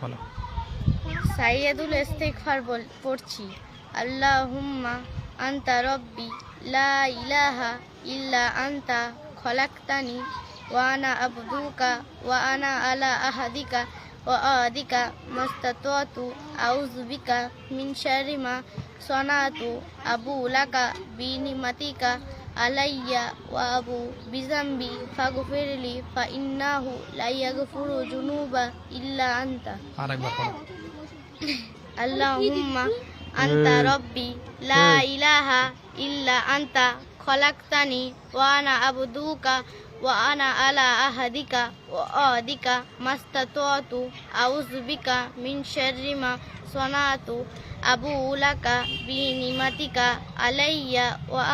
বলো। সাইয়্যিদুল ইস্তিগফার পড়ছি। আল্লাহুম্মা আনতা রব্বি লা ইলাহা ইল্লা আনতা খলাকতানি ওয়া আনা আবদুকা ওয়া আনা আলা আহাদিকা ওয়া আদিকা মাস্তাতু আউযু বিকা মিন শাররি মা সনাতু আবু লাকা বিনিমাতিকা আলাইয়া ওয়া আবু বিজামবি ফাগফিরলি ফা ইন্নাহু লা ইয়াগফিরু যুনুবা ইল্লা আনতা। আরেকবার পড়ো। আল্লাহুম্মা আনতা রব্বি লা ইলাহা ইল্লা আনতা খলাকতানি ওয়া আনা আবদুকা ওয়া আনা আলা আহাদিকা ওয়া আদিকা মাস্তাতু আউযু বিকা মিন শাররি মা সনাতু আবু লাকা বিনিমাতিকা আলাইয়া ওয়া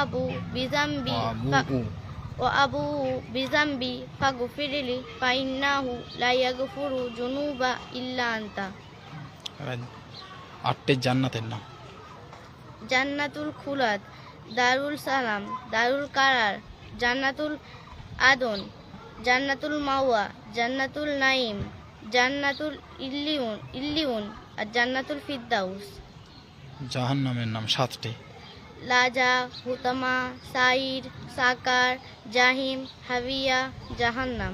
আবু বিজামবি ফাগফিরলি ফা ইন্নাহু লা ইয়াগফিরু যুনুবা ইল্লা আনতা। আটটি জান্নাতের নাম। জান্নাতুল খুলাদ, দারুল সালাম, দারুল কারার, জান্নাতুল আদন, জান্নাতুল মাওয়া, জান্নাতুল নাইম, জান্নাতুল ইল্লিউন আর জান্নাতুল ফিরদাউস। জাহান্নামের নাম 7টি। লাজা, হুতামা, সাইর, সাকার, জাহিম, হাবিয়া, জাহান্নাম।